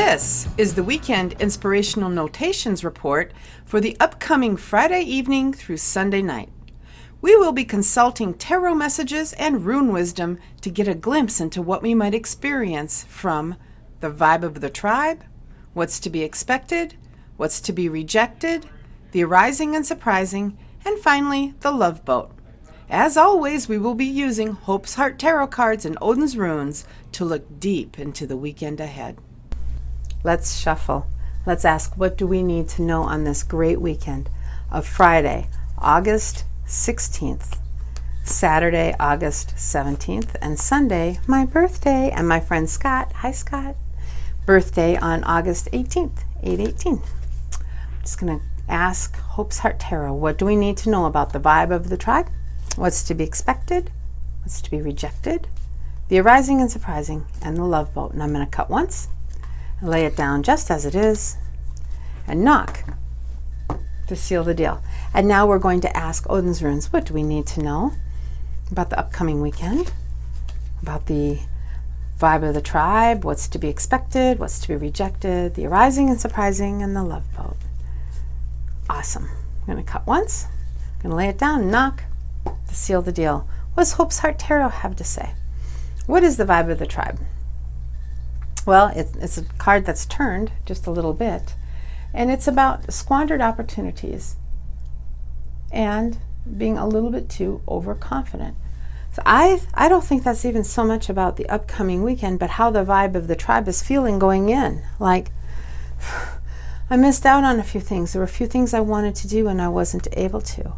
This is the Weekend Inspirational Notations report for the upcoming Friday evening through Sunday night. We will be consulting tarot messages and rune wisdom to get a glimpse into what we might experience from the vibe of the tribe, what's to be expected, what's to be rejected, the arising and surprising, and finally, the love boat. As always, we will be using Hope's Heart Tarot cards and Odin's runes to look deep into the weekend ahead. Let's shuffle. Let's ask, what do we need to know on this great weekend of Friday, August 16th, Saturday, August 17th, and Sunday, my birthday, and my friend Scott, hi Scott, birthday on August 18th, 8/18. I'm just going to ask Hope's Heart Tarot, what do we need to know about the vibe of the tribe? What's to be expected? What's to be rejected? The arising and surprising, and the love boat. And I'm going to cut once, lay it down just as it is, and knock to seal the deal. And now we're going to ask Odin's runes, what do we need to know about the upcoming weekend, about the vibe of the tribe, what's to be expected, what's to be rejected, the arising and surprising, and the love boat. Awesome. I'm going to cut once, I'm going to lay it down, knock to seal the deal. What does Hope's Heart Tarot have to say? What is the vibe of the tribe? Well, it's a card that's turned just a little bit, and it's about squandered opportunities and being a little bit too overconfident. So I don't think that's even so much about the upcoming weekend, but how the vibe of the tribe is feeling going in. Like, I missed out on a few things. There were a few things I wanted to do and I wasn't able to.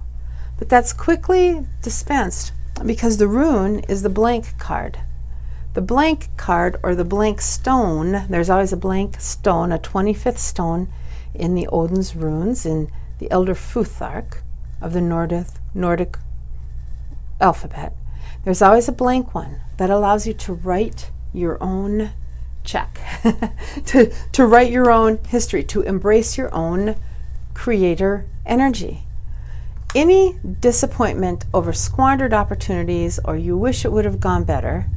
But that's quickly dispensed because the rune is the blank card. The blank card, or the blank stone, there's always a blank stone, a 25th stone in the Odin's runes, in the Elder Futhark of the Nordic alphabet. There's always a blank one that allows you to write your own check, to write your own history, to embrace your own creator energy. Any disappointment over squandered opportunities, or you wish it would have gone better,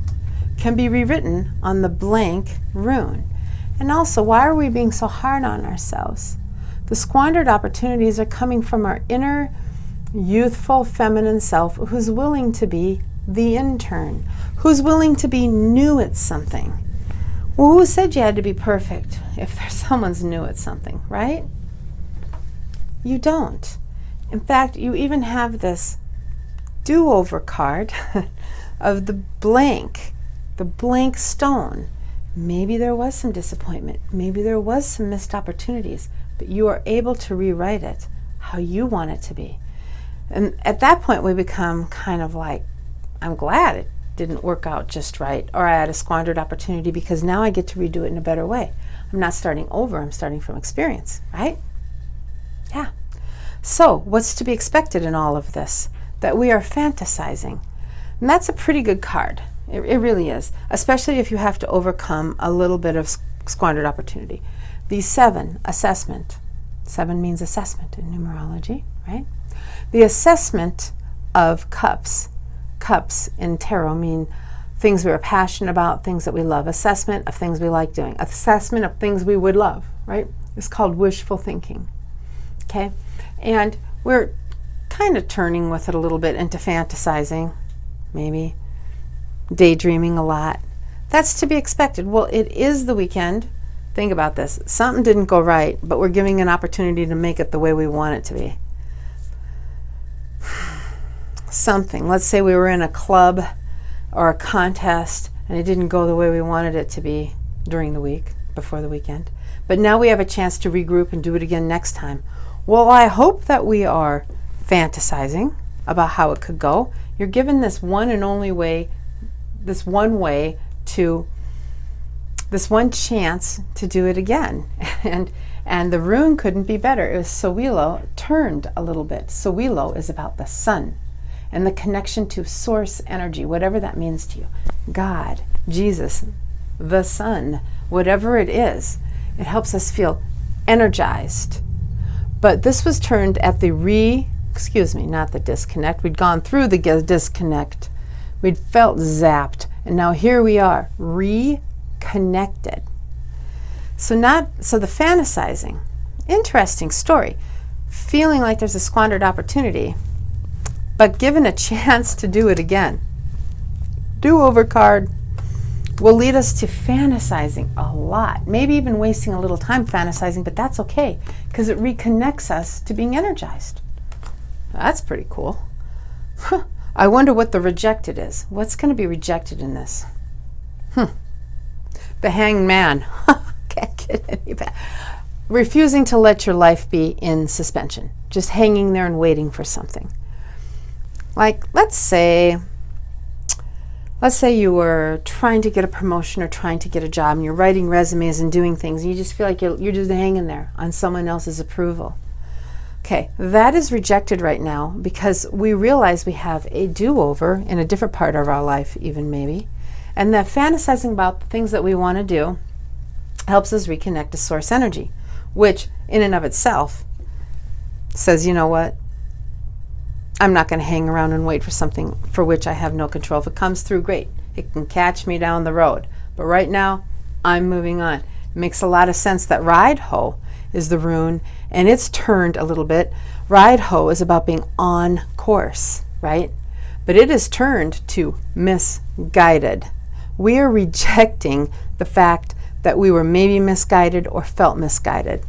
can be rewritten on the blank rune. And also, why are we being so hard on ourselves? The squandered opportunities are coming from our inner youthful feminine self who's willing to be the intern, who's willing to be new at something. Well, who said you had to be perfect if there's someone's new at something, right? You don't. In fact, you even have this do-over card of the blank stone. Maybe there was some disappointment. Maybe there was some missed opportunities, but you are able to rewrite it how you want it to be. And at that point, we become kind of like, I'm glad it didn't work out just right, or I had a squandered opportunity because now I get to redo it in a better way. I'm not starting over, I'm starting from experience, right? Yeah. So what's to be expected in all of this? That we are fantasizing. And that's a pretty good card. It really is, especially if you have to overcome a little bit of squandered opportunity. The 7, assessment. 7 means assessment in numerology, right? The assessment of cups. Cups in tarot mean things we are passionate about, things that we love. Assessment of things we like doing. Assessment of things we would love, right? It's called wishful thinking, okay? And we're kind of turning with it a little bit into fantasizing, maybe. Daydreaming a lot. That's to be expected. Well, it is the weekend. Think about this. Something didn't go right, but we're giving an opportunity to make it the way we want it to be. Something. Let's say we were in a club or a contest and it didn't go the way we wanted it to be during the week, before the weekend. But now we have a chance to regroup and do it again next time. Well, I hope that we are fantasizing about how it could go. You're given this one and only way, this one chance to do it again. And the rune couldn't be better. It was Sowilo, turned a little bit. Sowilo is about the sun and the connection to source energy, whatever that means to you. God, Jesus, the sun, whatever it is, it helps us feel energized. But this was turned at the not the disconnect. We'd gone through the disconnect. We'd felt zapped. And now here we are, reconnected. So the fantasizing, interesting story, feeling like there's a squandered opportunity, but given a chance to do it again. Do-over card will lead us to fantasizing a lot, maybe even wasting a little time fantasizing, but that's okay because it reconnects us to being energized. That's pretty cool. I wonder what the rejected is. What's going to be rejected in this? The hanged man. Can't get any better. Refusing to let your life be in suspension, just hanging there and waiting for something. Like, let's say you were trying to get a promotion or trying to get a job, and you're writing resumes and doing things, and you just feel like you're just hanging there on someone else's approval. Okay, that is rejected right now because we realize we have a do-over in a different part of our life, even maybe, and that fantasizing about the things that we want to do helps us reconnect to source energy, which in and of itself says, you know what? I'm not going to hang around and wait for something for which I have no control. If it comes through, great. It can catch me down the road. But right now, I'm moving on. It makes a lot of sense that ride ho is the rune, and it's turned a little bit. Ride ho is about being on course, right? But it is turned to misguided. We are rejecting the fact that we were maybe misguided or felt misguided.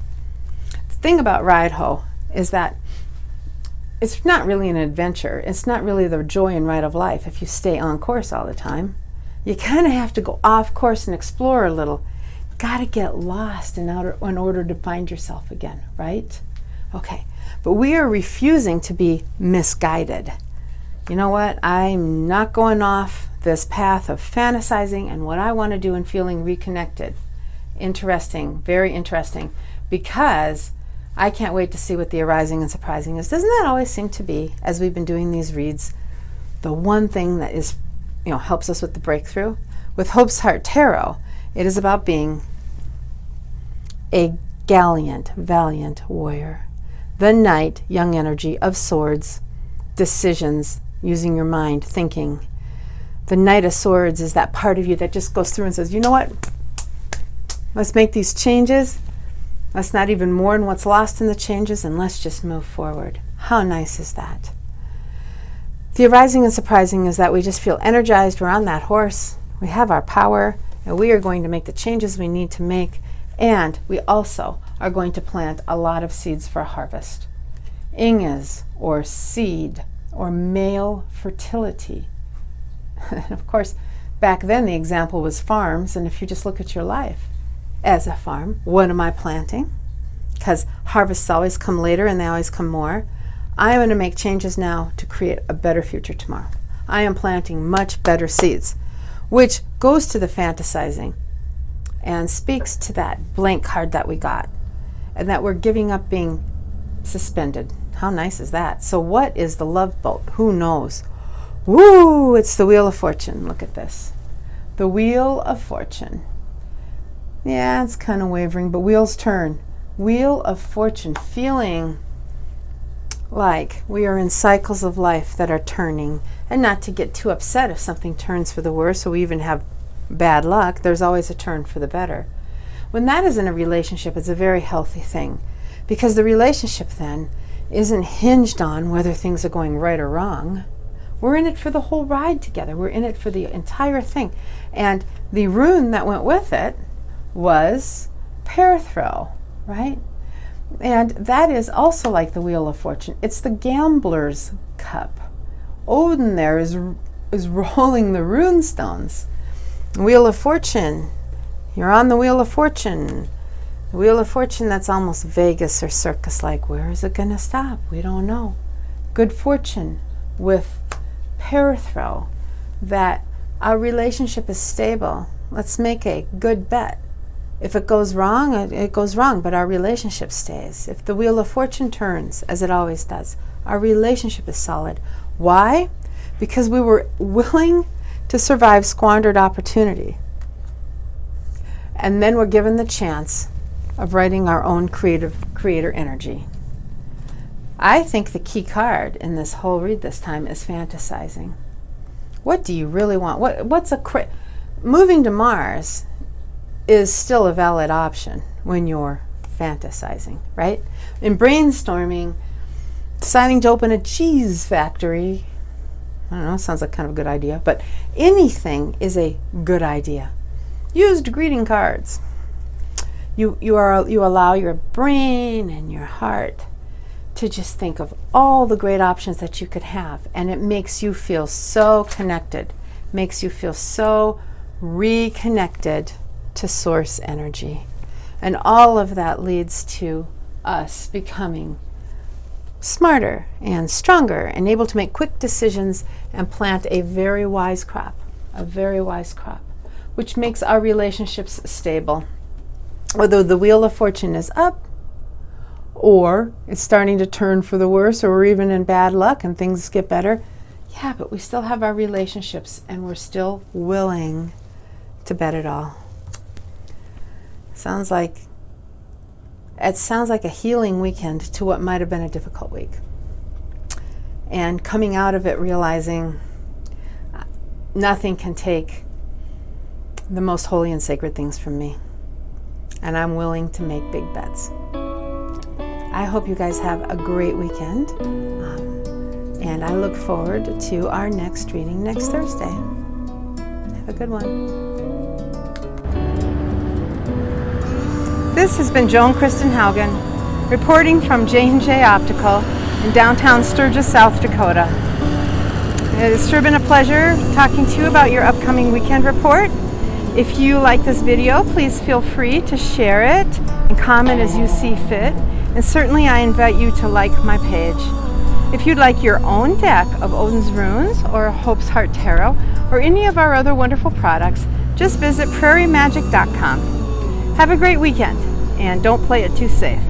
The thing about ride ho is that it's not really an adventure. It's not really the joy and ride of life if you stay on course all the time. You kind of have to go off course and explore a little. Got to get lost in order to find yourself again, right? Okay, but we are refusing to be misguided. You know what? I'm not going off this path of fantasizing and what I want to do and feeling reconnected. Interesting, very interesting, because I can't wait to see what the arising and surprising is. Doesn't that always seem to be, as we've been doing these reads, the one thing that is, helps us with the breakthrough? With Hope's Heart Tarot, it is about being a gallant, valiant warrior. The Knight, young energy of swords, decisions, using your mind, thinking. The Knight of Swords is that part of you that just goes through and says, you know what? Let's make these changes. Let's not even mourn what's lost in the changes, and let's just move forward. How nice is that? The arising and surprising is that we just feel energized. We're on that horse. We have our power, and we are going to make the changes we need to make. And we also are going to plant a lot of seeds for harvest. Inges, or seed, or male fertility. And of course, back then the example was farms, and if you just look at your life as a farm, what am I planting? Because harvests always come later and they always come more. I am going to make changes now to create a better future tomorrow. I am planting much better seeds, which goes to the fantasizing and speaks to that blank card that we got, and that we're giving up being suspended. How nice is that? So what is the love boat? Who knows? Woo! It's the Wheel of Fortune. Look at this. The Wheel of Fortune. Yeah, it's kind of wavering, but wheels turn. Wheel of Fortune, feeling like we are in cycles of life that are turning, and not to get too upset if something turns for the worse, or we even have bad luck. There's always a turn for the better. When that is in a relationship, it's a very healthy thing, because the relationship then isn't hinged on whether things are going right or wrong. We're in it for the whole ride together. We're in it for the entire thing. And the rune that went with it was thru, right? And that is also like the Wheel of Fortune. It's the gambler's cup. Odin there is rolling the rune stones. Wheel of Fortune. You're on the Wheel of Fortune. The Wheel of Fortune, that's almost Vegas or circus-like. Where is it going to stop? We don't know. Good fortune with thru, that our relationship is stable. Let's make a good bet. If it goes wrong, it goes wrong, but our relationship stays. If the Wheel of Fortune turns, as it always does, our relationship is solid. Why? Because we were willing to survive squandered opportunity. And then we're given the chance of writing our own creator energy. I think the key card in this whole read this time is fantasizing. What do you really want? Moving to Mars is still a valid option. when you're fantasizing, right? In brainstorming, deciding to open a cheese factory, I don't know, sounds like kind of a good idea, but anything is a good idea. Used greeting cards. You allow your brain and your heart to just think of all the great options that you could have, and it makes you feel so connected, makes you feel so reconnected to source energy. And all of that leads to us becoming smarter and stronger and able to make quick decisions and plant a very wise crop, which makes our relationships stable. Whether the wheel of fortune is up or it's starting to turn for the worse, or we're even in bad luck and things get better, yeah, but we still have our relationships and we're still willing to bet it all. Sounds like a healing weekend to what might have been a difficult week. And coming out of it realizing nothing can take the most holy and sacred things from me. And I'm willing to make big bets. I hope you guys have a great weekend. And I look forward to our next reading next Thursday. Have a good one. This has been Joan Kristin Haugan, reporting from J&J Optical in downtown Sturgis, South Dakota. It has sure been a pleasure talking to you about your upcoming weekend report. If you like this video, please feel free to share it and comment as you see fit. And certainly I invite you to like my page. If you'd like your own deck of Odin's Runes or Hope's Heart Tarot or any of our other wonderful products, just visit prairiemagic.com. Have a great weekend and don't play it too safe.